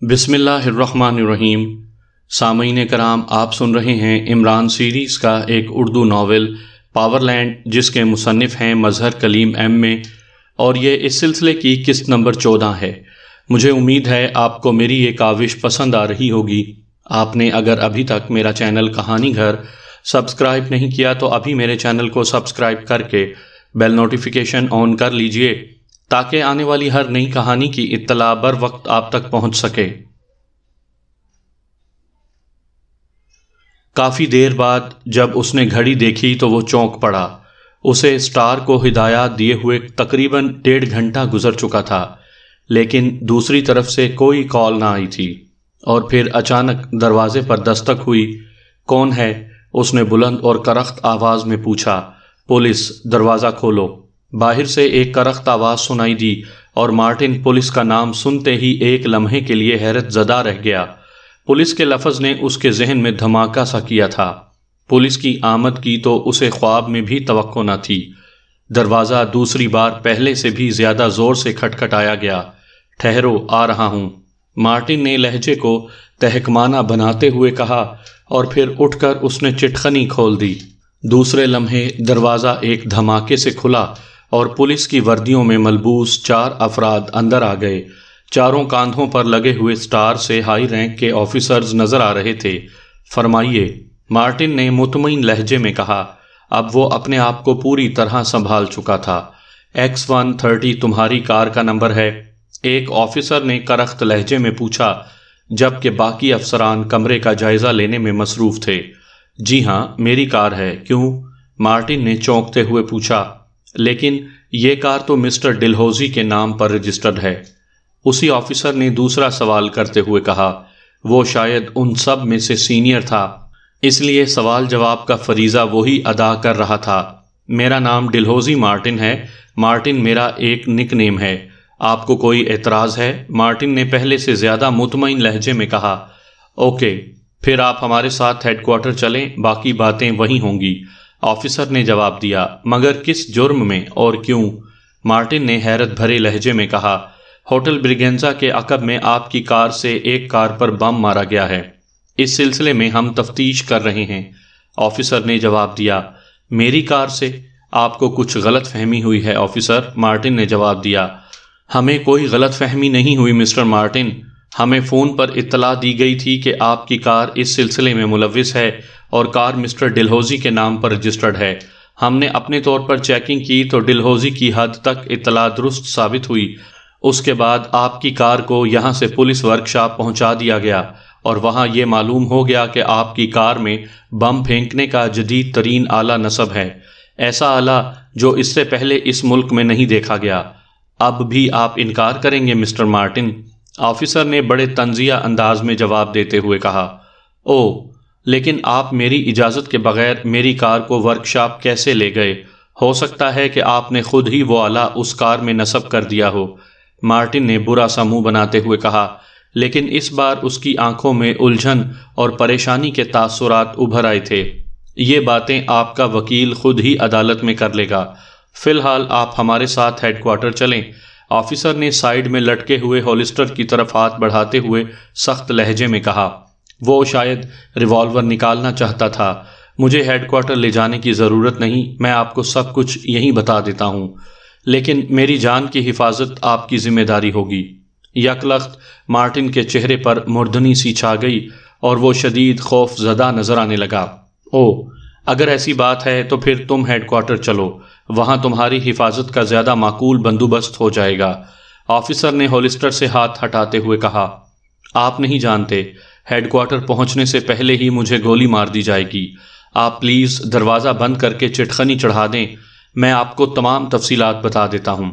بسم اللہ الرحمن الرحیم۔ سامعین کرام، آپ سن رہے ہیں عمران سیریز کا ایک اردو ناول پاور لینڈ، جس کے مصنف ہیں مظہر کلیم ایم اے، اور یہ اس سلسلے کی قسط نمبر 14 ہے۔ مجھے امید ہے آپ کو میری یہ کاوش پسند آ رہی ہوگی۔ آپ نے اگر ابھی تک میرا چینل کہانی گھر سبسکرائب نہیں کیا تو ابھی میرے چینل کو سبسکرائب کر کے بیل نوٹیفیکیشن آن کر لیجئے، تاکہ آنے والی ہر نئی کہانی کی اطلاع بر وقت آپ تک پہنچ سکے۔ کافی دیر بعد جب اس نے گھڑی دیکھی تو وہ چونک پڑا۔ اسے اسٹار کو ہدایات دیے ہوئے تقریباً 1.5 گھنٹہ گزر چکا تھا، لیکن دوسری طرف سے کوئی کال نہ آئی تھی۔ اور پھر اچانک دروازے پر دستک ہوئی۔ کون ہے؟ اس نے بلند اور کرخت آواز میں پوچھا۔ پولیس، دروازہ کھولو۔ باہر سے ایک کرخت آواز سنائی دی اور مارٹن پولیس کا نام سنتے ہی ایک لمحے کے لیے حیرت زدہ رہ گیا۔ پولیس کے لفظ نے اس کے ذہن میں دھماکہ سا کیا تھا۔ پولیس کی آمد کی تو اسے خواب میں بھی توقع نہ تھی۔ دروازہ دوسری بار پہلے سے بھی زیادہ زور سے کھٹکھٹایا گیا۔ ٹھہرو، آ رہا ہوں، مارٹن نے لہجے کو تہکمانہ بناتے ہوئے کہا، اور پھر اٹھ کر اس نے چٹخنی کھول دی۔ دوسرے لمحے دروازہ ایک دھماکے سے کھلا اور پولیس کی وردیوں میں ملبوس 4 افراد اندر آ گئے۔ چاروں کاندھوں پر لگے ہوئے اسٹار سے ہائی رینک کے آفیسرز نظر آ رہے تھے۔ فرمائیے، مارٹن نے مطمئن لہجے میں کہا۔ اب وہ اپنے آپ کو پوری طرح سنبھال چکا تھا۔ X130 تمہاری کار کا نمبر ہے؟ ایک آفیسر نے کرخت لہجے میں پوچھا، جبکہ باقی افسران کمرے کا جائزہ لینے میں مصروف تھے۔ جی ہاں، میری کار ہے، کیوں؟ مارٹن نے چونکتے ہوئے پوچھا۔ لیکن یہ کار تو مسٹر ڈلہوزی کے نام پر رجسٹرڈ ہے، اسی آفیسر نے دوسرا سوال کرتے ہوئے کہا۔ وہ شاید ان سب میں سے سینئر تھا، اس لیے سوال جواب کا فریضہ وہی ادا کر رہا تھا۔ میرا نام ڈلہوزی مارٹن ہے، مارٹن میرا ایک نک نیم ہے۔ آپ کو کوئی اعتراض ہے؟ مارٹن نے پہلے سے زیادہ مطمئن لہجے میں کہا۔ اوکے، پھر آپ ہمارے ساتھ ہیڈ کوارٹر چلیں، باقی باتیں وہیں ہوں گی، آفیسر نے جواب دیا۔ مگر کس جرم میں اور کیوں؟ مارٹن نے حیرت بھرے لہجے میں کہا۔ ہوٹل بریگنزا کے عقب میں آپ کی کار سے ایک کار پر بم مارا گیا ہے، اس سلسلے میں ہم تفتیش کر رہے ہیں، آفیسر نے جواب دیا۔ میری کار سے؟ آپ کو کچھ غلط فہمی ہوئی ہے آفیسر، مارٹن نے جواب دیا۔ ہمیں کوئی غلط فہمی نہیں ہوئی مسٹر مارٹن، ہمیں فون پر اطلاع دی گئی تھی کہ آپ کی کار اس سلسلے میں ملوث ہے اور کار مسٹر ڈلہوزی کے نام پر رجسٹرڈ ہے۔ ہم نے اپنے طور پر چیکنگ کی تو ڈلہوزی کی حد تک اطلاع درست ثابت ہوئی۔ اس کے بعد آپ کی کار کو یہاں سے پولیس ورکشاپ پہنچا دیا گیا اور وہاں یہ معلوم ہو گیا کہ آپ کی کار میں بم پھینکنے کا جدید ترین آلہ نصب ہے، ایسا آلہ جو اس سے پہلے اس ملک میں نہیں دیکھا گیا۔ اب بھی آپ انکار کریں گے مسٹر مارٹن؟ آفیسر نے بڑے طنزیہ انداز میں جواب دیتے ہوئے کہا۔ او، لیکن آپ میری اجازت کے بغیر میری کار کو ورکشاپ کیسے لے گئے؟ ہو سکتا ہے کہ آپ نے خود ہی وہ آلہ اس کار میں نصب کر دیا ہو، مارٹن نے برا سا منہ بناتے ہوئے کہا۔ لیکن اس بار اس کی آنکھوں میں الجھن اور پریشانی کے تاثرات ابھر آئے تھے۔ یہ باتیں آپ کا وکیل خود ہی عدالت میں کر لے گا، فی الحال آپ ہمارے ساتھ ہیڈ کوارٹر چلیں، آفیسر نے سائیڈ میں لٹکے ہوئے ہولسٹر کی طرف ہاتھ بڑھاتے ہوئے سخت لہجے میں کہا۔ وہ شاید ریوالور نکالنا چاہتا تھا۔ مجھے ہیڈ کوارٹر لے جانے کی ضرورت نہیں، میں آپ کو سب کچھ یہیں بتا دیتا ہوں، لیکن میری جان کی حفاظت آپ کی ذمہ داری ہوگی۔ یک لخت مارٹن کے چہرے پر مردنی سی چھا گئی اور وہ شدید خوف زدہ نظر آنے لگا۔ او، اگر ایسی بات ہے تو پھر تم ہیڈ کوارٹر چلو، وہاں تمہاری حفاظت کا زیادہ معقول بندوبست ہو جائے گا، آفیسر نے ہولسٹر سے ہاتھ ہٹاتے ہوئے کہا۔ آپ نہیں جانتے، ہیڈ کوارٹر پہنچنے سے پہلے ہی مجھے گولی مار دی جائے گی۔ آپ پلیز دروازہ بند کر کے چٹخنی چڑھا دیں، میں آپ کو تمام تفصیلات بتا دیتا ہوں۔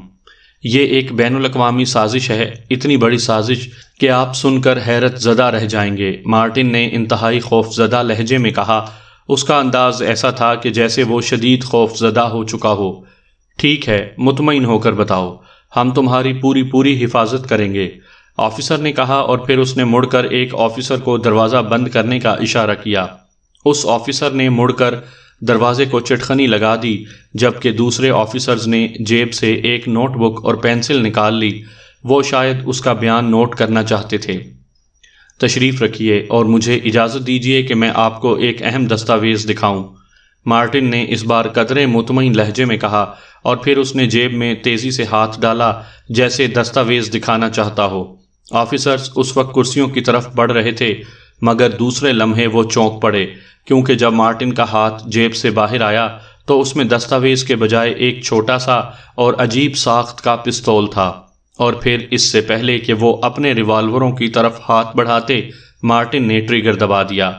یہ ایک بین الاقوامی سازش ہے، اتنی بڑی سازش کہ آپ سن کر حیرت زدہ رہ جائیں گے، مارٹن نے انتہائی خوف زدہ لہجے میں کہا۔ اس کا انداز ایسا تھا کہ جیسے وہ شدید خوف زدہ ہو چکا ہو۔ ٹھیک ہے، مطمئن ہو کر بتاؤ، ہم تمہاری پوری حفاظت کریں گے، آفیسر نے کہا، اور پھر اس نے مڑ کر ایک آفیسر کو دروازہ بند کرنے کا اشارہ کیا۔ اس آفیسر نے مڑ کر دروازے کو چٹخنی لگا دی، جبکہ دوسرے آفیسرز نے جیب سے ایک نوٹ بک اور پینسل نکال لی۔ وہ شاید اس کا بیان نوٹ کرنا چاہتے تھے۔ تشریف رکھیے اور مجھے اجازت دیجیے کہ میں آپ کو ایک اہم دستاویز دکھاؤں۔ مارٹن نے اس بار قدرے مطمئن لہجے میں کہا، اور پھر اس نے جیب میں تیزی سے ہاتھ ڈالا جیسے دستاویز دکھانا چاہتا ہو۔ آفیسرز اس وقت کرسیوں کی طرف بڑھ رہے تھے، مگر دوسرے لمحے وہ چونک پڑے، کیونکہ جب مارٹن کا ہاتھ جیب سے باہر آیا تو اس میں دستاویز کے بجائے ایک چھوٹا سا اور عجیب ساخت کا پستول تھا، اور پھر اس سے پہلے کہ وہ اپنے ریوالوروں کی طرف ہاتھ بڑھاتے، مارٹن نے ٹریگر دبا دیا۔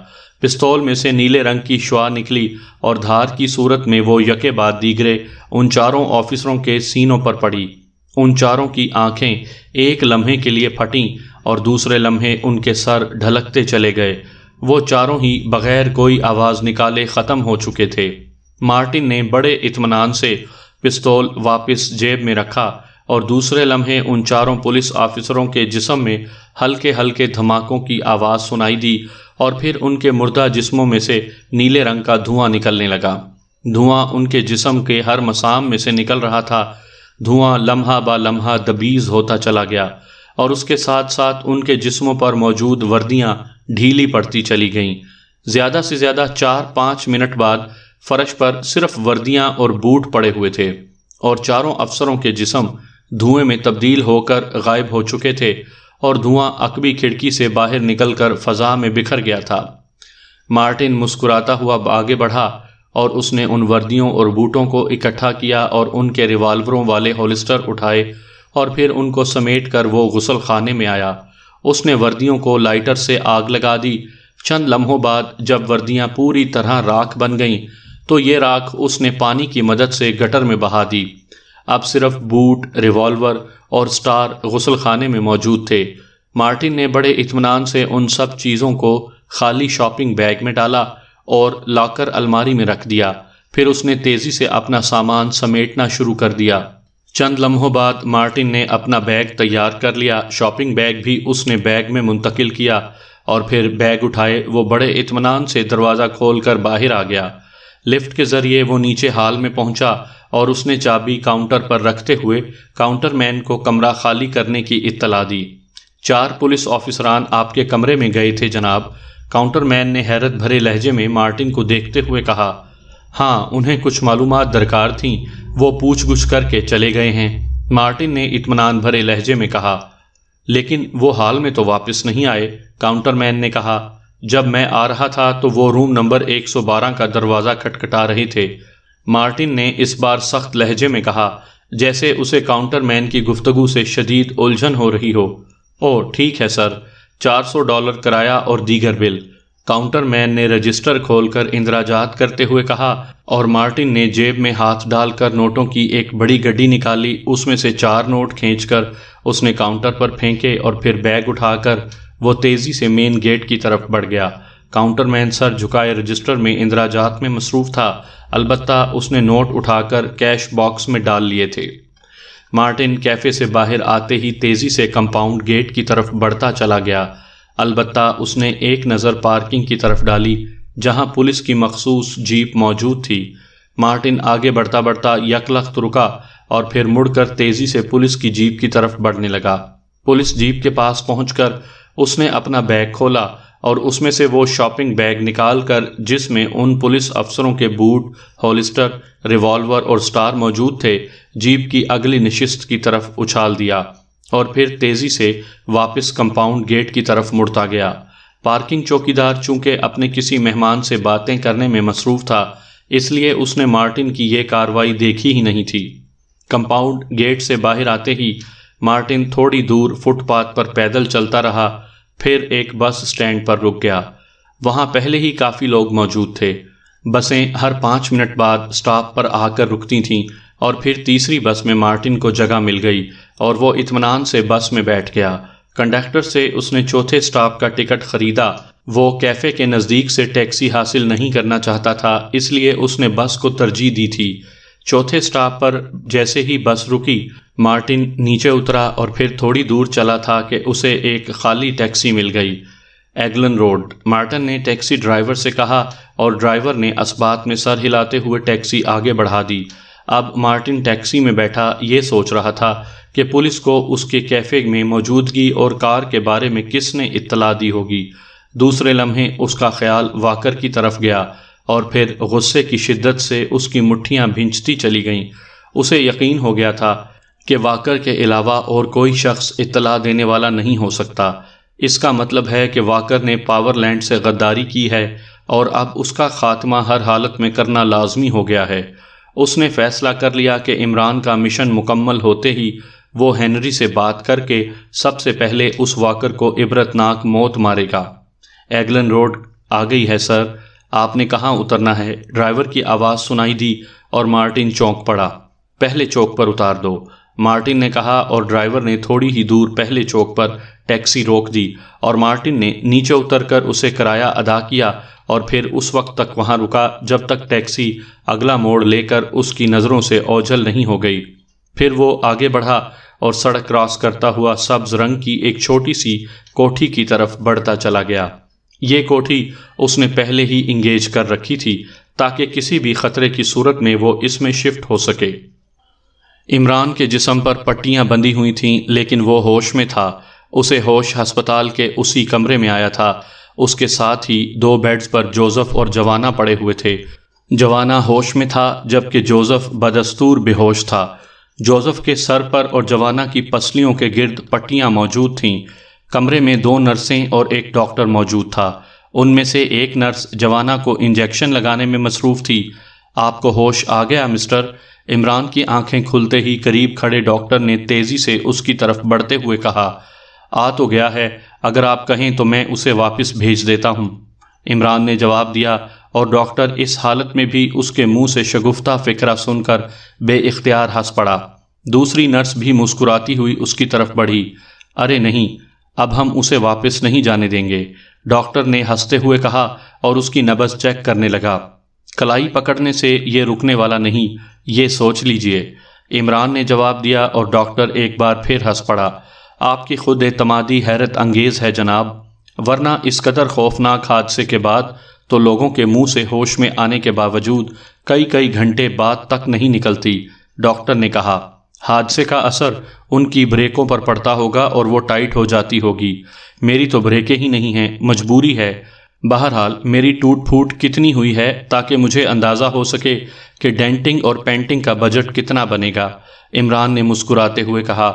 پستول میں سے نیلے رنگ کی شعاع نکلی اور دھار کی صورت میں وہ یکے بعد دیگرے ان چاروں آفیسروں کے سینوں پر پڑی۔ ان چاروں کی آنکھیں ایک لمحے کے لیے پھٹیں اور دوسرے لمحے ان کے سر ڈھلکتے چلے گئے۔ وہ چاروں ہی بغیر کوئی آواز نکالے ختم ہو چکے تھے۔ مارٹن نے بڑے اطمینان سے پستول واپس جیب میں رکھا اور دوسرے لمحے ان چاروں پولیس آفیسروں کے جسم میں ہلکے ہلکے دھماکوں کی آواز سنائی دی، اور پھر ان کے مردہ جسموں میں سے نیلے رنگ کا دھواں نکلنے لگا۔ دھواں ان کے جسم کے ہر مسام میں سے نکل رہا تھا۔ دھواں لمحہ با لمحہ دبیز ہوتا چلا گیا، اور اس کے ساتھ ساتھ ان کے جسموں پر موجود وردیاں ڈھیلی پڑتی چلی گئیں۔ زیادہ سے زیادہ 4-5 منٹ بعد فرش پر صرف وردیاں اور بوٹ پڑے ہوئے تھے، اور چاروں افسروں کے جسم دھوئیں میں تبدیل ہو کر غائب ہو چکے تھے، اور دھواں عقبی کھڑکی سے باہر نکل کر فضا میں بکھر گیا تھا۔ مارٹن مسکراتا ہوا آگے بڑھا، اور اس نے ان وردیوں اور بوٹوں کو اکٹھا کیا اور ان کے ریوالوروں والے ہولسٹر اٹھائے، اور پھر ان کو سمیٹ کر وہ غسل خانے میں آیا۔ اس نے وردیوں کو لائٹر سے آگ لگا دی۔ چند لمحوں بعد جب وردیاں پوری طرح راکھ بن گئیں تو یہ راکھ اس نے پانی کی مدد سے گٹر میں بہا دی۔ اب صرف بوٹ، ریوالور اور سٹار غسل خانے میں موجود تھے۔ مارٹن نے بڑے اطمینان سے ان سب چیزوں کو خالی شاپنگ بیگ میں ڈالا اور لاکر الماری میں رکھ دیا۔ پھر اس نے تیزی سے اپنا سامان سمیٹنا شروع کر دیا۔ چند لمحوں بعد مارٹن نے اپنا بیگ تیار کر لیا۔ شاپنگ بیگ بھی اس نے بیگ میں منتقل کیا، اور پھر بیگ اٹھائے وہ بڑے اطمینان سے دروازہ کھول کر باہر آ گیا۔ لفٹ کے ذریعے وہ نیچے ہال میں پہنچا، اور اس نے چابی کاؤنٹر پر رکھتے ہوئے کاؤنٹر مین کو کمرہ خالی کرنے کی اطلاع دی۔ 4 پولیس آفیسران آپ کے کمرے میں گئے تھے جناب۔ کاؤنٹر مین نے حیرت بھرے لہجے میں مارٹن کو دیکھتے ہوئے کہا۔ ہاں، انہیں کچھ معلومات درکار تھیں، وہ پوچھ گچھ کر کے چلے گئے ہیں، مارٹن نے اطمینان بھرے لہجے میں کہا۔ لیکن وہ حال میں تو واپس نہیں آئے، کاؤنٹر مین نے کہا۔ جب میں آ رہا تھا تو وہ روم نمبر 112 کا دروازہ کھٹکھٹا رہے تھے، مارٹن نے اس بار سخت لہجے میں کہا، جیسے اسے کاؤنٹر مین کی گفتگو سے شدید الجھن ہو رہی ہو۔ اوہ ٹھیک ہے سر، $400 کرایہ اور دیگر بل، کاؤنٹر مین نے رجسٹر کھول کر اندراجات کرتے ہوئے کہا، اور مارٹن نے جیب میں ہاتھ ڈال کر نوٹوں کی ایک بڑی گڈی نکالی۔ اس میں سے 4 نوٹ کھینچ کر اس نے کاؤنٹر پر پھینکے، اور پھر بیگ اٹھا کر وہ تیزی سے مین گیٹ کی طرف بڑھ گیا۔ کاؤنٹر مین سر جھکائے رجسٹر میں اندراجات میں مصروف تھا، البتہ اس نے نوٹ اٹھا کر کیش باکس میں ڈال لیے تھے۔ مارٹن کیفے سے باہر آتے ہی تیزی سے کمپاؤنڈ گیٹ کی طرف بڑھتا چلا گیا، البتہ اس نے ایک نظر پارکنگ کی طرف ڈالی جہاں پولیس کی مخصوص جیپ موجود تھی۔ مارٹن آگے بڑھتا بڑھتا یکلخت رکا اور پھر مڑ کر تیزی سے پولیس کی جیپ کی طرف بڑھنے لگا۔ پولیس جیپ کے پاس پہنچ کر اس نے اپنا بیگ کھولا اور اس میں سے وہ شاپنگ بیگ نکال کر جس میں ان پولیس افسروں کے بوٹ، ہولسٹر، ریوالور اور سٹار موجود تھے، جیپ کی اگلی نشست کی طرف اچھال دیا اور پھر تیزی سے واپس کمپاؤنڈ گیٹ کی طرف مڑتا گیا۔ پارکنگ چوکیدار چونکہ اپنے کسی مہمان سے باتیں کرنے میں مصروف تھا، اس لیے اس نے مارٹن کی یہ کارروائی دیکھی ہی نہیں تھی۔ کمپاؤنڈ گیٹ سے باہر آتے ہی مارٹن تھوڑی دور فٹ پاتھ پر پیدل چلتا رہا، پھر ایک بس اسٹینڈ پر رک گیا۔ وہاں پہلے ہی کافی لوگ موجود تھے۔ بسیں ہر 5 منٹ بعد اسٹاپ پر آ کر رکتی تھیں، اور پھر تیسری بس میں مارٹن کو جگہ مل گئی اور وہ اطمینان سے بس میں بیٹھ گیا۔ کنڈکٹر سے اس نے چوتھے اسٹاپ کا ٹکٹ خریدا۔ وہ کیفے کے نزدیک سے ٹیکسی حاصل نہیں کرنا چاہتا تھا، اس لیے اس نے بس کو ترجیح دی تھی۔ چوتھے اسٹاپ پر جیسے ہی بس رکی، مارٹن نیچے اترا اور پھر تھوڑی دور چلا تھا کہ اسے ایک خالی ٹیکسی مل گئی۔ ایگلن روڈ، مارٹن نے ٹیکسی ڈرائیور سے کہا اور ڈرائیور نے اثبات میں سر ہلاتے ہوئے ٹیکسی آگے بڑھا دی۔ اب مارٹن ٹیکسی میں بیٹھا یہ سوچ رہا تھا کہ پولیس کو اس کے کیفے میں موجودگی اور کار کے بارے میں کس نے اطلاع دی ہوگی۔ دوسرے لمحے اس کا خیال واکر کی طرف گیا اور پھر غصے کی شدت سے اس کی مٹھیاں بھینچتی چلی گئیں۔ اسے یقین ہو گیا تھا کہ واکر کے علاوہ اور کوئی شخص اطلاع دینے والا نہیں ہو سکتا۔ اس کا مطلب ہے کہ واکر نے پاور لینڈ سے غداری کی ہے اور اب اس کا خاتمہ ہر حالت میں کرنا لازمی ہو گیا ہے۔ اس نے فیصلہ کر لیا کہ عمران کا مشن مکمل ہوتے ہی وہ ہنری سے بات کر کے سب سے پہلے اس واکر کو عبرتناک موت مارے گا۔ ایگلن روڈ آ گئی ہے سر، آپ نے کہاں اترنا ہے؟ ڈرائیور کی آواز سنائی دی اور مارٹن چونک پڑا۔ پہلے چوک پر اتار دو، مارٹن نے کہا، اور ڈرائیور نے تھوڑی ہی دور پہلے چوک پر ٹیکسی روک دی اور مارٹن نے نیچے اتر کر اسے کرایہ ادا کیا اور پھر اس وقت تک وہاں رکا جب تک ٹیکسی اگلا موڑ لے کر اس کی نظروں سے اوجھل نہیں ہو گئی۔ پھر وہ آگے بڑھا اور سڑک کراس کرتا ہوا سبز رنگ کی ایک چھوٹی سی کوٹھی کی طرف بڑھتا چلا گیا۔ یہ کوٹھی اس نے پہلے ہی انگیج کر رکھی تھی تاکہ کسی بھی خطرے کی صورت میں وہ اس میں شفٹ ہو سکے۔ عمران کے جسم پر پٹیاں بندھی ہوئی تھیں لیکن وہ ہوش میں تھا۔ اسے ہوش ہسپتال کے اسی کمرے میں آیا تھا۔ اس کے ساتھ ہی 2 بیڈز پر جوزف اور جوانا پڑے ہوئے تھے۔ جوانا ہوش میں تھا جبکہ جوزف بدستور بے ہوش تھا۔ جوزف کے سر پر اور جوانا کی پسلیوں کے گرد پٹیاں موجود تھیں۔ کمرے میں 2 نرسیں اور ایک ڈاکٹر موجود تھا۔ ان میں سے ایک نرس جوانا کو انجیکشن لگانے میں مصروف تھی۔ آپ کو ہوش آ گیا مسٹر؟ عمران کی آنکھیں کھلتے ہی قریب کھڑے ڈاکٹر نے تیزی سے اس کی طرف بڑھتے ہوئے کہا، آ تو گیا ہے، اگر آپ کہیں تو میں اسے واپس بھیج دیتا ہوں۔ عمران نے جواب دیا اور ڈاکٹر اس حالت میں بھی اس کے منہ سے شگفتہ فکرہ سن کر بے اختیار ہنس پڑا۔ دوسری نرس بھی مسکراتی ہوئی اس کی طرف بڑھی۔ ارے نہیں، اب ہم اسے واپس نہیں جانے دیں گے، ڈاکٹر نے ہنستے ہوئے کہا اور اس کی نبض چیک کرنے لگا۔ کلائی پکڑنے سے یہ رکنے والا نہیں، یہ سوچ لیجئے، عمران نے جواب دیا اور ڈاکٹر ایک بار پھر ہنس پڑا۔ آپ کی خود اعتمادی حیرت انگیز ہے جناب، ورنہ اس قدر خوفناک حادثے کے بعد تو لوگوں کے منہ سے ہوش میں آنے کے باوجود کئی گھنٹے بعد تک نہیں نکلتی، ڈاکٹر نے کہا۔ حادثے کا اثر ان کی بریکوں پر پڑتا ہوگا اور وہ ٹائٹ ہو جاتی ہوگی۔ میری تو بریکیں ہی نہیں ہیں، مجبوری ہے۔ بہرحال میری ٹوٹ پھوٹ کتنی ہوئی ہے تاکہ مجھے اندازہ ہو سکے کہ ڈینٹنگ اور پینٹنگ کا بجٹ کتنا بنے گا، عمران نے مسکراتے ہوئے کہا۔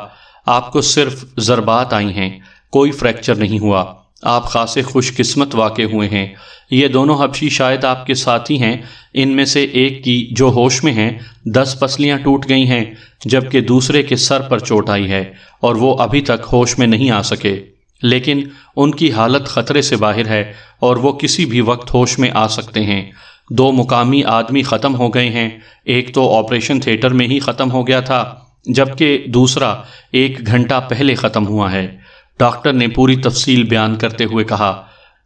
آپ کو صرف ضربات آئی ہیں، کوئی فریکچر نہیں ہوا، آپ خاصے خوش قسمت واقع ہوئے ہیں۔ یہ دونوں حبشی شاید آپ کے ساتھی ہیں، ان میں سے ایک کی جو ہوش میں ہیں 10 پسلیاں ٹوٹ گئی ہیں جبکہ دوسرے کے سر پر چوٹ آئی ہے اور وہ ابھی تک ہوش میں نہیں آ سکے، لیکن ان کی حالت خطرے سے باہر ہے اور وہ کسی بھی وقت ہوش میں آ سکتے ہیں۔ 2 مقامی آدمی ختم ہو گئے ہیں، ایک تو آپریشن تھیٹر میں ہی ختم ہو گیا تھا جبکہ دوسرا 1 گھنٹہ پہلے ختم ہوا ہے، ڈاکٹر نے پوری تفصیل بیان کرتے ہوئے کہا۔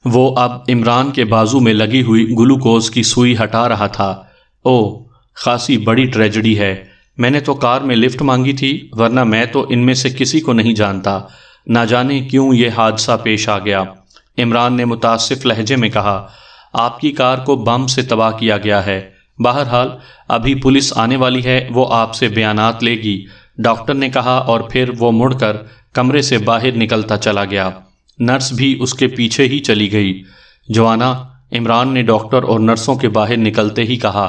وہ اب عمران کے بازو میں لگی ہوئی گلوکوز کی سوئی ہٹا رہا تھا۔ او، خاصی بڑی ٹریجڈی ہے، میں نے تو کار میں لفٹ مانگی تھی، ورنہ میں تو ان میں سے کسی کو نہیں جانتا، نہ جانے کیوں یہ حادثہ پیش آ گیا، عمران نے متاسف لہجے میں کہا۔ آپ کی کار کو بم سے تباہ کیا گیا ہے، بہرحال ابھی پولیس آنے والی ہے، وہ آپ سے بیانات لے گی، ڈاکٹر نے کہا اور پھر وہ مڑ کر کمرے سے باہر نکلتا چلا گیا۔ نرس بھی اس کے پیچھے ہی چلی گئی۔ جوانا، عمران نے ڈاکٹر اور نرسوں کے باہر نکلتے ہی کہا۔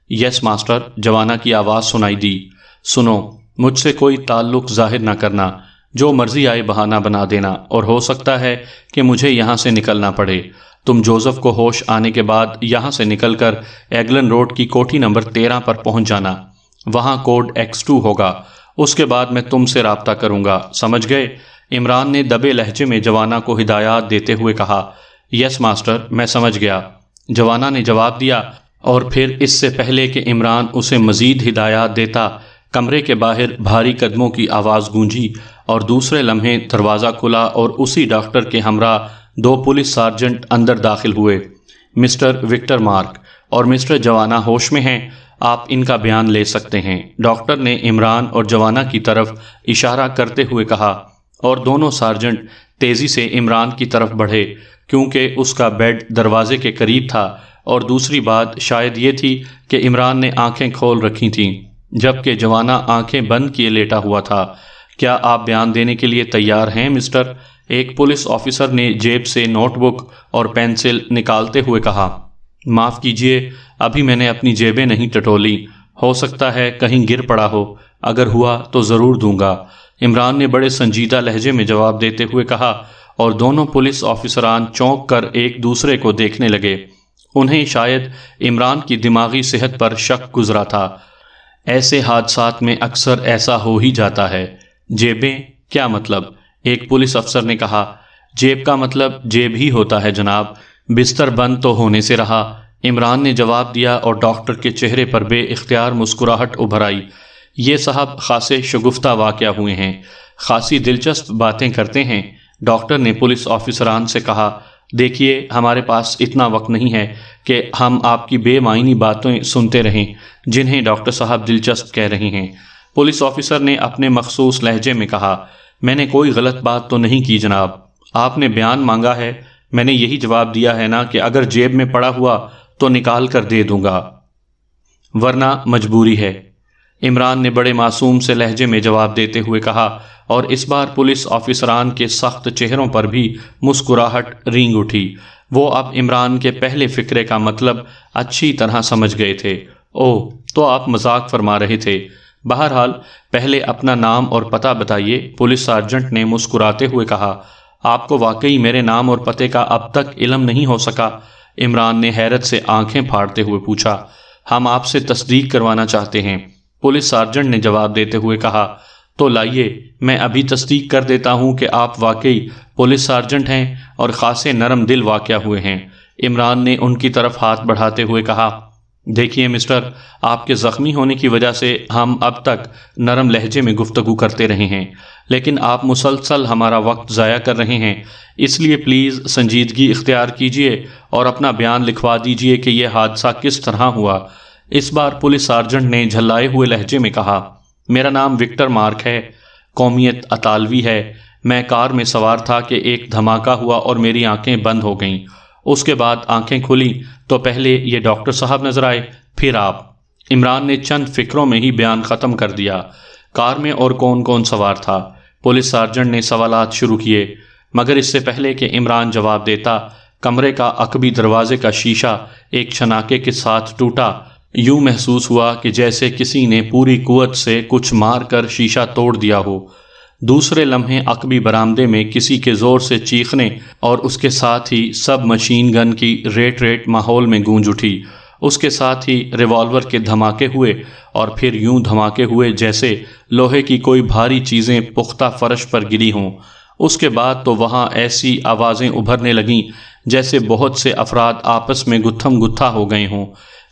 یس ماسٹر، جوانا کی آواز سنائی دی۔ سنو، مجھ سے کوئی تعلق ظاہر نہ کرنا، جو مرضی آئے بہانہ بنا دینا، اور ہو سکتا ہے کہ مجھے یہاں سے نکلنا پڑے۔ تم جوزف کو ہوش آنے کے بعد یہاں سے نکل کر ایگلن روڈ کی کوٹھی نمبر 13 پر پہنچ جانا، وہاں کوڈ X2 ہوگا، اس کے بعد میں تم سے رابطہ کروں گا، سمجھ گئے؟ عمران نے دبے لہجے میں جوانا کو ہدایات دیتے ہوئے کہا۔ یس ماسٹر، میں سمجھ گیا، جوانا نے جواب دیا، اور پھر اس سے پہلے کہ عمران اسے مزید ہدایات دیتا، کمرے کے باہر بھاری قدموں کی آواز گونجی اور دوسرے لمحے دروازہ کھلا اور اسی ڈاکٹر کے ہمراہ 2 پولیس سارجنٹ اندر داخل ہوئے۔ مسٹر وکٹر مارک اور مسٹر جوانا ہوش میں ہیں، آپ ان کا بیان لے سکتے ہیں، ڈاکٹر نے عمران اور جوانا کی طرف اشارہ کرتے ہوئے کہا، اور دونوں سارجنٹ تیزی سے عمران کی طرف بڑھے کیونکہ اس کا بیڈ دروازے کے قریب تھا، اور دوسری بات شاید یہ تھی کہ عمران نے آنکھیں کھول رکھی تھیں جبکہ جوانا آنکھیں بند کیے لیٹا ہوا تھا۔ کیا آپ بیان دینے کے لیے تیار ہیں مسٹر؟ ایک پولیس آفیسر نے جیب سے نوٹ بک اور پینسل نکالتے ہوئے کہا۔ معاف کیجیے، ابھی میں نے اپنی جیبیں نہیں ٹٹولی، ہو سکتا ہے کہیں گر پڑا ہو، اگر ہوا تو ضرور دوں گا، عمران نے بڑے سنجیدہ لہجے میں جواب دیتے ہوئے کہا، اور دونوں پولیس آفیسران چونک کر ایک دوسرے کو دیکھنے لگے۔ انہیں شاید عمران کی دماغی صحت پر شک گزرا تھا۔ ایسے حادثات میں اکثر ایسا ہو ہی جاتا ہے۔ جیبیں کیا مطلب؟ ایک پولیس افسر نے کہا۔ جیب کا مطلب جیب ہی ہوتا ہے جناب، بستر بند تو ہونے سے رہا، عمران نے جواب دیا، اور ڈاکٹر کے چہرے پر بے اختیار مسکراہٹ ابھر آئی۔ یہ صاحب خاصے شگفتہ واقعہ ہوئے ہیں، خاصی دلچسپ باتیں کرتے ہیں، ڈاکٹر نے پولیس آفیسران سے کہا۔ دیکھیے، ہمارے پاس اتنا وقت نہیں ہے کہ ہم آپ کی بے معنی باتیں سنتے رہیں جنہیں ڈاکٹر صاحب دلچسپ کہہ رہے ہیں۔ پولیس آفیسر نے اپنے مخصوص لہجے میں کہا، میں نے کوئی غلط بات تو نہیں کی جناب، آپ نے بیان مانگا ہے، میں نے یہی جواب دیا ہے نا کہ اگر جیب میں پڑا ہوا تو نکال کر دے دوں گا، ورنہ مجبوری ہے، عمران نے بڑے معصوم سے لہجے میں جواب دیتے ہوئے کہا، اور اس بار پولیس آفیسران کے سخت چہروں پر بھی مسکراہٹ رینگ اٹھی۔ وہ اب عمران کے پہلے فقرے کا مطلب اچھی طرح سمجھ گئے تھے۔ اوہ، تو آپ مذاق فرما رہے تھے؟ بہرحال پہلے اپنا نام اور پتہ بتائیے، پولیس سارجنٹ نے مسکراتے ہوئے کہا۔ آپ کو واقعی میرے نام اور پتے کا اب تک علم نہیں ہو سکا؟ عمران نے حیرت سے آنکھیں پھاڑتے ہوئے پوچھا۔ ہم آپ سے تصدیق کروانا چاہتے ہیں، پولیس سارجنٹ نے جواب دیتے ہوئے کہا۔ تو لائیے، میں ابھی تصدیق کر دیتا ہوں کہ آپ واقعی پولیس سارجنٹ ہیں اور خاصے نرم دل واقع ہوئے ہیں، عمران نے ان کی طرف ہاتھ بڑھاتے ہوئے کہا۔ دیکھیے مسٹر، آپ کے زخمی ہونے کی وجہ سے ہم اب تک نرم لہجے میں گفتگو کرتے رہے ہیں، لیکن آپ مسلسل ہمارا وقت ضائع کر رہے ہیں، اس لیے پلیز سنجیدگی اختیار کیجیے اور اپنا بیان لکھوا دیجیے کہ یہ حادثہ کس طرح ہوا۔ اس بار پولیس سارجنٹ نے جھلائے ہوئے لہجے میں کہا۔ میرا نام وکٹر مارک ہے، قومیت اطالوی ہے، میں کار میں سوار تھا کہ ایک دھماکہ ہوا اور میری آنکھیں بند ہو گئیں، اس کے بعد آنکھیں کھلی تو پہلے یہ ڈاکٹر صاحب نظر آئے، پھر آپ۔ عمران نے چند فکروں میں ہی بیان ختم کر دیا۔ کار میں اور کون کون سوار تھا؟ پولیس سارجنٹ نے سوالات شروع کیے، مگر اس سے پہلے کہ عمران جواب دیتا، کمرے کا عقبی دروازے کا شیشہ ایک چھناکے کے ساتھ ٹوٹا۔ یوں محسوس ہوا کہ جیسے کسی نے پوری قوت سے کچھ مار کر شیشہ توڑ دیا ہو۔ دوسرے لمحے عقبی برآمدے میں کسی کے زور سے چیخنے اور اس کے ساتھ ہی سب مشین گن کی ریٹ ماحول میں گونج اٹھی، اس کے ساتھ ہی ریوالور کے دھماکے ہوئے، اور پھر یوں دھماکے ہوئے جیسے لوہے کی کوئی بھاری چیزیں پختہ فرش پر گری ہوں۔ اس کے بعد تو وہاں ایسی آوازیں ابھرنے لگیں جیسے بہت سے افراد آپس میں گتھم گتھا ہو گئے ہوں۔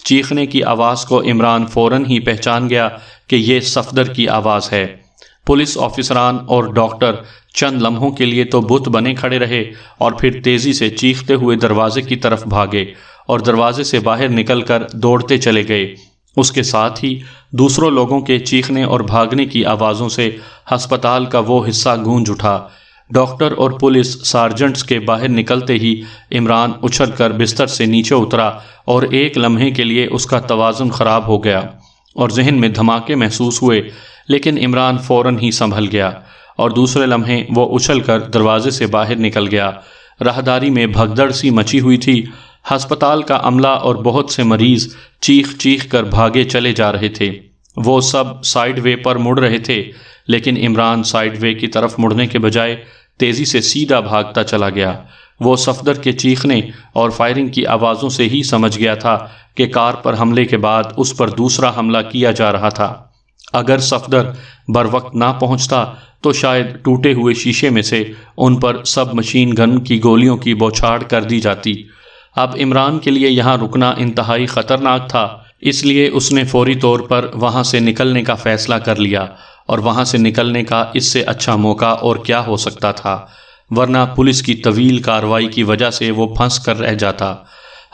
چیخنے کی آواز کو عمران فوراً ہی پہچان گیا کہ یہ صفدر کی آواز ہے۔ پولیس آفیسران اور ڈاکٹر چند لمحوں کے لیے تو بت بنے کھڑے رہے اور پھر تیزی سے چیختے ہوئے دروازے کی طرف بھاگے اور دروازے سے باہر نکل کر دوڑتے چلے گئے۔ اس کے ساتھ ہی دوسروں لوگوں کے چیخنے اور بھاگنے کی آوازوں سے ہسپتال کا وہ حصہ گونج اٹھا۔ ڈاکٹر اور پولیس سارجنٹس کے باہر نکلتے ہی عمران اچھل کر بستر سے نیچے اترا اور ایک لمحے کے لیے اس کا توازن خراب ہو گیا اور ذہن میں دھماکے محسوس ہوئے، لیکن عمران فوراً ہی سنبھل گیا اور دوسرے لمحے وہ اچھل کر دروازے سے باہر نکل گیا۔ راہداری میں بھگدڑ سی مچی ہوئی تھی، ہسپتال کا عملہ اور بہت سے مریض چیخ چیخ کر بھاگے چلے جا رہے تھے۔ وہ سب سائیڈ وے پر مڑ رہے تھے، لیکن عمران سائیڈ وے کی طرف مڑنے کے بجائے تیزی سے سیدھا بھاگتا چلا گیا۔ وہ صفدر کے چیخنے اور فائرنگ کی آوازوں سے ہی سمجھ گیا تھا کہ کار پر حملے کے بعد اس پر دوسرا حملہ کیا جا رہا تھا۔ اگر صفدر بروقت نہ پہنچتا تو شاید ٹوٹے ہوئے شیشے میں سے ان پر سب مشین گن کی گولیوں کی بوچھاڑ کر دی جاتی۔ اب عمران کے لیے یہاں رکنا انتہائی خطرناک تھا، اس لیے اس نے فوری طور پر وہاں سے نکلنے کا فیصلہ کر لیا، اور وہاں سے نکلنے کا اس سے اچھا موقع اور کیا ہو سکتا تھا، ورنہ پولیس کی طویل کارروائی کی وجہ سے وہ پھنس کر رہ جاتا۔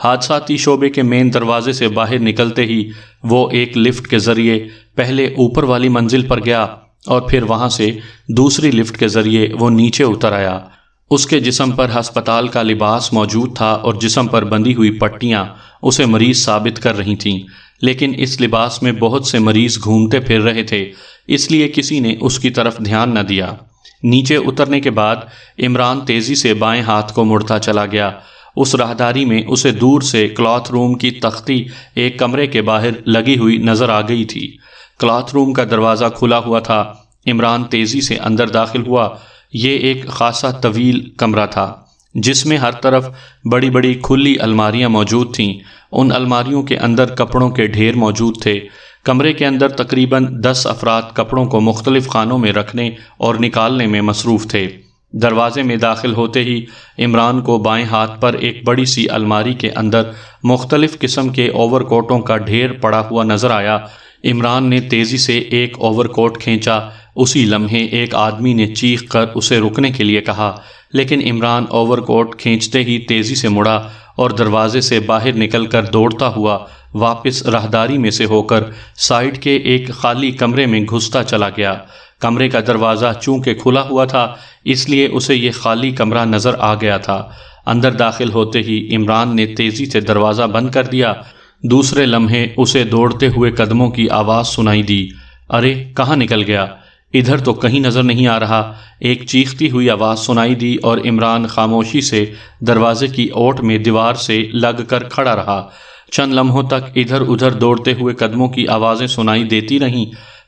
حادثاتی شعبے کے مین دروازے سے باہر نکلتے ہی وہ ایک لفٹ کے ذریعے پہلے اوپر والی منزل پر گیا اور پھر وہاں سے دوسری لفٹ کے ذریعے وہ نیچے اتر آیا۔ اس کے جسم پر ہسپتال کا لباس موجود تھا اور جسم پر بندھی ہوئی پٹیاں اسے مریض ثابت کر رہی تھیں، لیکن اس لباس میں بہت سے مریض گھومتے پھر رہے تھے، اس لیے کسی نے اس کی طرف دھیان نہ دیا۔ نیچے اترنے کے بعد عمران تیزی سے بائیں ہاتھ کو مڑتا چلا گیا۔ اس راہداری میں اسے دور سے کلاتھ روم کی تختی ایک کمرے کے باہر لگی ہوئی نظر آ گئی تھی۔ کلاتھ روم کا دروازہ کھلا ہوا تھا۔ عمران تیزی سے اندر داخل ہوا۔ یہ ایک خاصا طویل کمرہ تھا جس میں ہر طرف بڑی بڑی کھلی الماریاں موجود تھیں۔ ان الماریوں کے اندر کپڑوں کے ڈھیر موجود تھے۔ کمرے کے اندر تقریباً 10 افراد کپڑوں کو مختلف خانوں میں رکھنے اور نکالنے میں مصروف تھے۔ دروازے میں داخل ہوتے ہی عمران کو بائیں ہاتھ پر ایک بڑی سی الماری کے اندر مختلف قسم کے اوور کوٹوں کا ڈھیر پڑا ہوا نظر آیا۔ عمران نے تیزی سے ایک اوور کوٹ کھینچا۔ اسی لمحے ایک آدمی نے چیخ کر اسے رکنے کے لیے کہا، لیکن عمران اوور کوٹ کھینچتے ہی تیزی سے مڑا اور دروازے سے باہر نکل کر دوڑتا ہوا واپس راہداری میں سے ہو کر سائیڈ کے ایک خالی کمرے میں گھستا چلا گیا۔ کمرے کا دروازہ چونکہ کھلا ہوا تھا اس لیے اسے یہ خالی کمرہ نظر آ گیا تھا۔ اندر داخل ہوتے ہی عمران نے تیزی سے دروازہ بند کر دیا۔ دوسرے لمحے اسے دوڑتے ہوئے قدموں کی آواز سنائی دی۔ ارے کہاں نکل گیا؟ ادھر تو کہیں نظر نہیں آ رہا۔ ایک چیختی ہوئی آواز سنائی دی اور عمران خاموشی سے دروازے کی اوٹ میں دیوار سے لگ کر کھڑا رہا۔ چند لمحوں تک ادھر ادھر دوڑتے ہوئے قدموں کی آوازیں سنائی دیتی رہیں،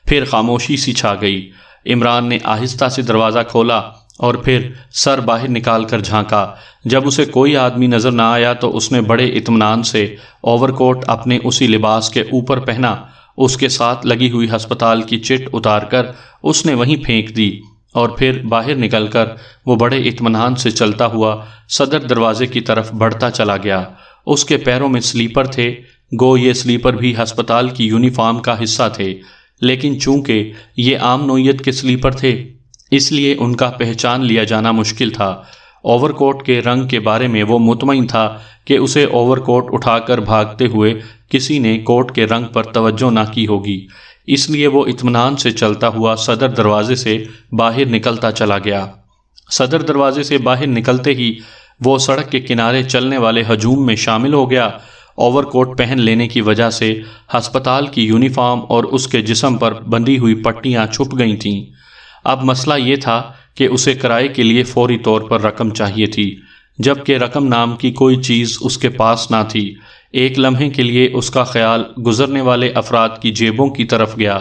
پھر خاموشی سی چھا گئی۔ عمران نے آہستہ سے دروازہ کھولا اور پھر سر باہر نکال کر جھانکا۔ جب اسے کوئی آدمی نظر نہ آیا تو اس نے بڑے اطمینان سے اوور کوٹ اپنے اسی لباس کے اوپر پہنا۔ اس کے ساتھ لگی ہوئی ہسپتال کی چٹ اتار کر اس نے وہیں پھینک دی اور پھر باہر نکل کر وہ بڑے اطمینان سے چلتا ہوا صدر دروازے کی طرف بڑھتا چلا گیا۔ اس کے پیروں میں سلیپر تھے، گو یہ سلیپر بھی ہسپتال کی یونیفارم کا حصہ تھے، لیکن چونکہ یہ عام نوعیت کے سلیپر تھے اس لیے ان کا پہچان لیا جانا مشکل تھا۔ اوور کوٹ کے رنگ کے بارے میں وہ مطمئن تھا کہ اسے اوور کوٹ اٹھا کر بھاگتے ہوئے کسی نے کوٹ کے رنگ پر توجہ نہ کی ہوگی، اس لیے وہ اطمینان سے چلتا ہوا صدر دروازے سے باہر نکلتا چلا گیا۔ صدر دروازے سے باہر نکلتے ہی وہ سڑک کے کنارے چلنے والے ہجوم میں شامل ہو گیا۔ اوور کوٹ پہن لینے کی وجہ سے ہسپتال کی یونیفارم اور اس کے جسم پر بندھی ہوئی پٹیاں چھپ گئی تھیں۔ اب مسئلہ یہ تھا کہ اسے کرائے کے لیے فوری طور پر رقم چاہیے تھی، جبکہ رقم نام کی کوئی چیز اس کے پاس نہ تھی۔ ایک لمحے کے لیے اس کا خیال گزرنے والے افراد کی جیبوں کی طرف گیا۔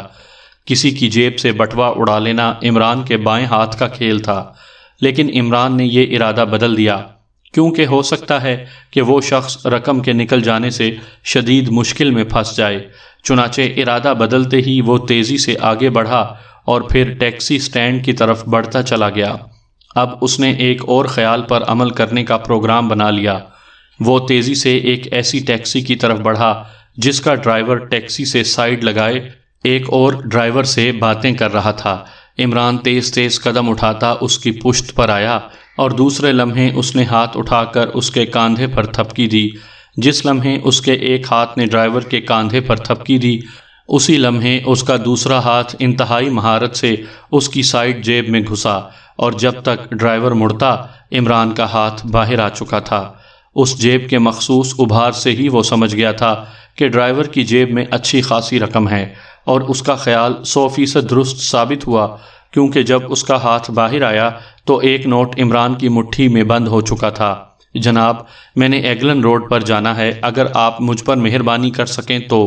کسی کی جیب سے بٹوا اڑا لینا عمران کے بائیں ہاتھ کا کھیل تھا، لیکن عمران نے یہ ارادہ بدل دیا کیونکہ ہو سکتا ہے کہ وہ شخص رقم کے نکل جانے سے شدید مشکل میں پھنس جائے۔ چنانچہ ارادہ بدلتے ہی وہ تیزی سے آگے بڑھا اور پھر ٹیکسی سٹینڈ کی طرف بڑھتا چلا گیا۔ اب اس نے ایک اور خیال پر عمل کرنے کا پروگرام بنا لیا۔ وہ تیزی سے ایک ایسی ٹیکسی کی طرف بڑھا جس کا ڈرائیور ٹیکسی سے سائیڈ لگائے ایک اور ڈرائیور سے باتیں کر رہا تھا۔ عمران تیز تیز قدم اٹھاتا اس کی پشت پر آیا اور دوسرے لمحے اس نے ہاتھ اٹھا کر اس کے کاندھے پر تھپکی دی۔ جس لمحے اس کے ایک ہاتھ نے ڈرائیور کے کاندھے پر تھپکی دی، اسی لمحے اس کا دوسرا ہاتھ انتہائی مہارت سے اس کی سائیڈ جیب میں گھسا اور جب تک ڈرائیور مڑتا عمران کا ہاتھ باہر آ چکا تھا۔ اس جیب کے مخصوص ابھار سے ہی وہ سمجھ گیا تھا کہ ڈرائیور کی جیب میں اچھی خاصی رقم ہے، اور اس کا خیال 100% درست ثابت ہوا کیونکہ جب اس کا ہاتھ باہر آیا تو ایک نوٹ عمران کی مٹھی میں بند ہو چکا تھا۔ جناب، میں نے ایگلن روڈ پر جانا ہے، اگر آپ مجھ پر مہربانی کر سکیں تو۔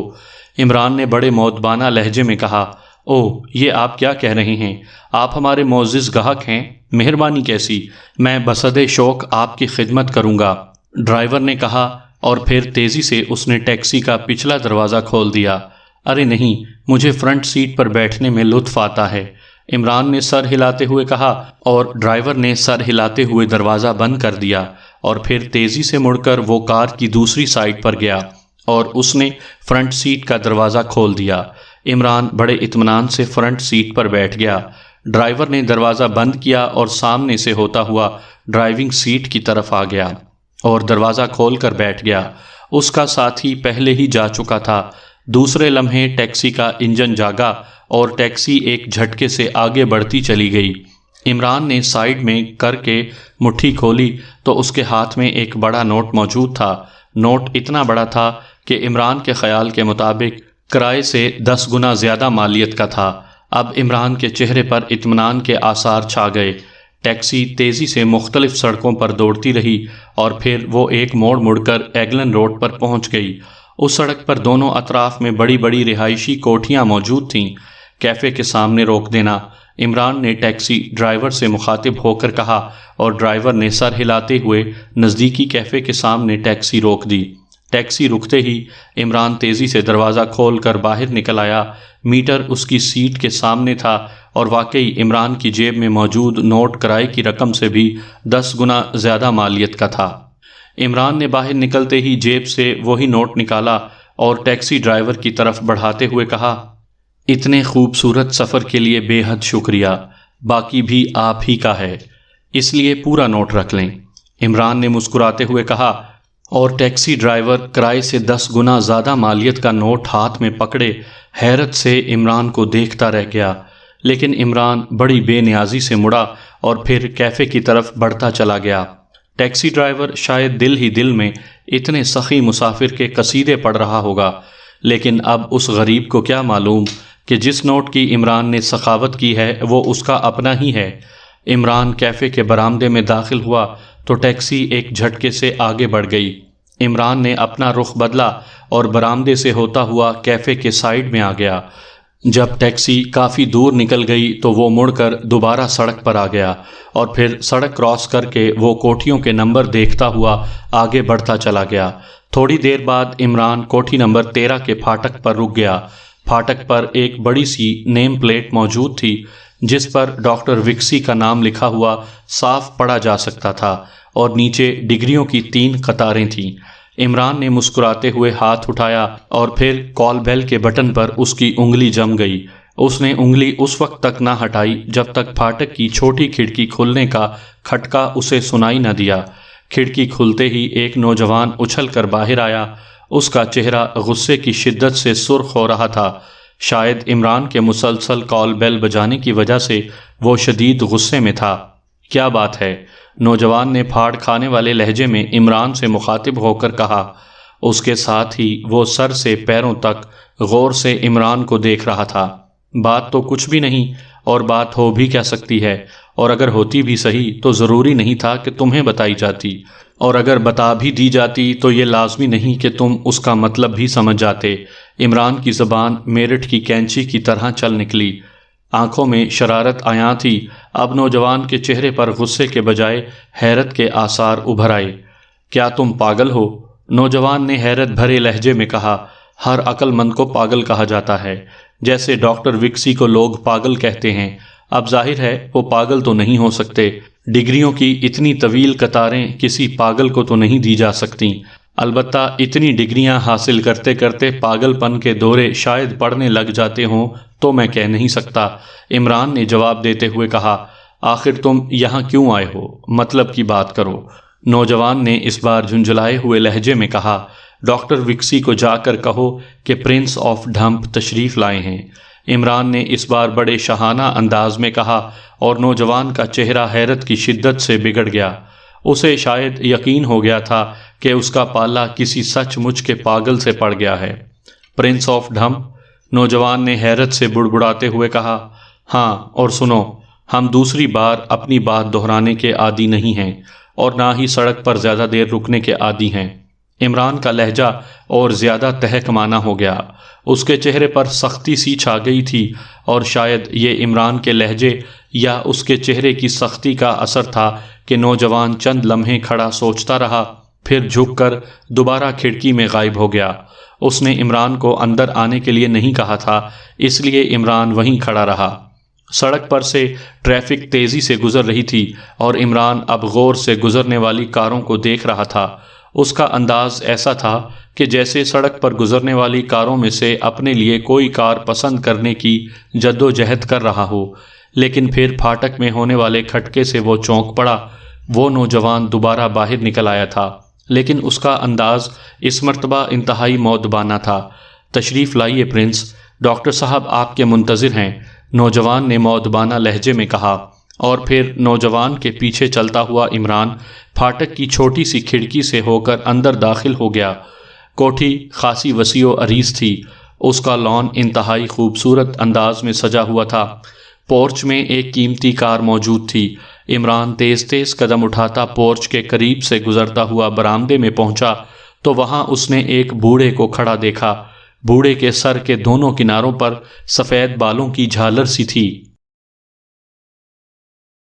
عمران نے بڑے مؤدبانہ لہجے میں کہا۔ اوہ، یہ آپ کیا کہہ رہے ہیں؟ آپ ہمارے معزز گاہک ہیں، مہربانی کیسی؟ میں بصد شوق آپ کی خدمت کروں گا، ڈرائیور نے کہا، اور پھر تیزی سے اس نے ٹیکسی کا پچھلا دروازہ کھول دیا۔ ارے نہیں، مجھے فرنٹ سیٹ پر بیٹھنے میں لطف آتا ہے، عمران نے سر ہلاتے ہوئے کہا، اور ڈرائیور نے سر ہلاتے ہوئے دروازہ بند کر دیا اور پھر تیزی سے مڑ کر وہ کار کی دوسری سائیڈ پر گیا اور اس نے فرنٹ سیٹ کا دروازہ کھول دیا۔ عمران بڑے اطمینان سے فرنٹ سیٹ پر بیٹھ گیا۔ ڈرائیور نے دروازہ بند کیا اور سامنے سے ہوتا ہوا ڈرائیونگ سیٹ کی طرف آ گیا اور دروازہ کھول کر بیٹھ گیا۔ اس کا ساتھی پہلے ہی جا چکا تھا۔ دوسرے لمحے ٹیکسی کا انجن جاگا اور ٹیکسی ایک جھٹکے سے آگے بڑھتی چلی گئی۔ عمران نے سائیڈ میں کر کے مٹھی کھولی تو اس کے ہاتھ میں ایک بڑا نوٹ موجود تھا۔ نوٹ اتنا بڑا تھا کہ عمران کے خیال کے مطابق کرائے سے 10 گنا زیادہ مالیت کا تھا۔ اب عمران کے چہرے پر اطمینان کے آثار چھا گئے۔ ٹیکسی تیزی سے مختلف سڑکوں پر دوڑتی رہی اور پھر وہ ایک موڑ مڑ کر ایگلن روڈ پر پہنچ گئی۔ اس سڑک پر دونوں اطراف میں بڑی بڑی رہائشی کوٹھیاں موجود تھیں۔ کیفے کے سامنے روک دینا، عمران نے ٹیکسی ڈرائیور سے مخاطب ہو کر کہا، اور ڈرائیور نے سر ہلاتے ہوئے نزدیکی کیفے کے سامنے ٹیکسی روک دی۔ ٹیکسی رکتے ہی عمران تیزی سے دروازہ کھول کر باہر نکل آیا۔ میٹر اس کی سیٹ کے سامنے تھا اور واقعی عمران کی جیب میں موجود نوٹ کرائے کی رقم سے بھی 10 گنا زیادہ مالیت کا تھا۔ عمران نے باہر نکلتے ہی جیب سے وہی نوٹ نکالا اور ٹیکسی ڈرائیور کی طرف بڑھاتے ہوئے کہا، اتنے خوبصورت سفر کے لیے بے حد شکریہ، باقی بھی آپ ہی کا ہے، اس لیے پورا نوٹ رکھ لیں۔ عمران نے مسکراتے ہوئے کہا، اور ٹیکسی ڈرائیور کرائے سے 10 گنا زیادہ مالیت کا نوٹ ہاتھ میں پکڑے حیرت سے عمران کو دیکھتا رہ گیا۔ لیکن عمران بڑی بے نیازی سے مڑا اور پھر کیفے کی طرف بڑھتا چلا گیا۔ ٹیکسی ڈرائیور شاید دل ہی دل میں اتنے سخی مسافر کے قصیدے پڑھ رہا ہوگا، لیکن اب اس غریب کو کیا معلوم کہ جس نوٹ کی عمران نے سخاوت کی ہے وہ اس کا اپنا ہی ہے۔ عمران کیفے کے برآمدے میں داخل ہوا تو ٹیکسی ایک جھٹکے سے آگے بڑھ گئی۔ عمران نے اپنا رخ بدلا اور برآمدے سے ہوتا ہوا کیفے کے سائیڈ میں آ گیا۔ جب ٹیکسی کافی دور نکل گئی تو وہ مڑ کر دوبارہ سڑک پر آ گیا اور پھر سڑک کراس کر کے وہ کوٹھیوں کے نمبر دیکھتا ہوا آگے بڑھتا چلا گیا۔ تھوڑی دیر بعد عمران کوٹھی نمبر 13 کے پھاٹک پر رک گیا۔ پھاٹک پر ایک بڑی سی نیم پلیٹ موجود تھی جس پر ڈاکٹر وکسی کا نام لکھا ہوا صاف پڑھا جا سکتا تھا اور نیچے ڈگریوں کی 3 قطاریں تھیں۔ عمران نے مسکراتے ہوئے ہاتھ اٹھایا اور پھر کال بیل کے بٹن پر اس کی انگلی جم گئی۔ اس نے انگلی اس وقت تک نہ ہٹائی جب تک پھاٹک کی چھوٹی کھڑکی کھلنے کا کھٹکا اسے سنائی نہ دیا۔ کھڑکی کھلتے ہی ایک نوجوان اچھل کر باہر آیا۔ اس کا چہرہ غصے کی شدت سے سرخ ہو رہا تھا۔ شاید عمران کے مسلسل کال بیل بجانے کی وجہ سے وہ شدید غصے میں تھا۔ کیا بات ہے؟ نوجوان نے پھاڑ کھانے والے لہجے میں عمران سے مخاطب ہو کر کہا۔ اس کے ساتھ ہی وہ سر سے پیروں تک غور سے عمران کو دیکھ رہا تھا۔ بات تو کچھ بھی نہیں، اور بات ہو بھی کیا سکتی ہے، اور اگر ہوتی بھی صحیح تو ضروری نہیں تھا کہ تمہیں بتائی جاتی، اور اگر بتا بھی دی جاتی تو یہ لازمی نہیں کہ تم اس کا مطلب بھی سمجھ جاتے۔ عمران کی زبان میرٹھ کی کینچی کی طرح چل نکلی۔ آنکھوں میں شرارت عیاں تھی۔ اب نوجوان کے چہرے پر غصے کے بجائے حیرت کے آثار ابھر آئے۔ کیا تم پاگل ہو؟ نوجوان نے حیرت بھرے لہجے میں کہا۔ ہر عقل مند کو پاگل کہا جاتا ہے، جیسے ڈاکٹر وکسی کو لوگ پاگل کہتے ہیں۔ اب ظاہر ہے وہ پاگل تو نہیں ہو سکتے۔ ڈگریوں کی اتنی طویل قطاریں کسی پاگل کو تو نہیں دی جا سکتی۔ البتہ اتنی ڈگریاں حاصل کرتے کرتے پاگل پن کے دورے شاید پڑنے لگ جاتے ہوں تو میں کہہ نہیں سکتا۔ عمران نے جواب دیتے ہوئے کہا، آخر تم یہاں کیوں آئے ہو؟ مطلب کی بات کرو۔ نوجوان نے اس بار جھنجھلائے ہوئے لہجے میں کہا، ڈاکٹر وکسی کو جا کر کہو کہ پرنس آف ڈھمپ تشریف لائے ہیں۔ عمران نے اس بار بڑے شاہانہ انداز میں کہا اور نوجوان کا چہرہ حیرت کی شدت سے بگڑ گیا۔ اسے شاید یقین ہو گیا تھا کہ اس کا پالا کسی سچ مچ کے پاگل سے پڑ گیا ہے۔ Prince of Dhamp? نوجوان نے حیرت سے بڑبڑاتے ہوئے کہا، ہاں، اور سنو، ہم دوسری بار اپنی بات دہرانے کے عادی نہیں ہیں اور نہ ہی سڑک پر زیادہ دیر رکنے کے عادی ہیں۔ عمران کا لہجہ اور زیادہ تہکمانہ ہو گیا۔ اس کے چہرے پر سختی سی چھا گئی تھی اور شاید یہ عمران کے لہجے یا اس کے چہرے کی سختی کا اثر تھا کہ نوجوان چند لمحے کھڑا سوچتا رہا، پھر جھک کر دوبارہ کھڑکی میں غائب ہو گیا۔ اس نے عمران کو اندر آنے کے لیے نہیں کہا تھا، اس لیے عمران وہیں کھڑا رہا۔ سڑک پر سے ٹریفک تیزی سے گزر رہی تھی اور عمران اب غور سے گزرنے والی کاروں کو دیکھ رہا تھا۔ اس کا انداز ایسا تھا کہ جیسے سڑک پر گزرنے والی کاروں میں سے اپنے لیے کوئی کار پسند کرنے کی جدوجہد کر رہا ہو۔ لیکن پھر پھاٹک میں ہونے والے کھٹکے سے وہ چونک پڑا۔ وہ نوجوان دوبارہ باہر نکل آیا تھا، لیکن اس کا انداز اس مرتبہ انتہائی مؤدبانہ تھا۔ تشریف لائیے پرنس، ڈاکٹر صاحب آپ کے منتظر ہیں، نوجوان نے مؤدبانہ لہجے میں کہا، اور پھر نوجوان کے پیچھے چلتا ہوا عمران پھاٹک کی چھوٹی سی کھڑکی سے ہو کر اندر داخل ہو گیا۔ کوٹھی خاصی وسیع و عریض تھی۔ اس کا لان انتہائی خوبصورت انداز میں سجا ہوا تھا۔ پورچ میں ایک قیمتی کار موجود تھی۔ عمران تیز تیز قدم اٹھاتا پورچ کے قریب سے گزرتا ہوا برآمدے میں پہنچا تو وہاں اس نے ایک بوڑھے کو کھڑا دیکھا۔ بوڑھے کے سر کے دونوں کناروں پر سفید بالوں کی جھالر سی تھی۔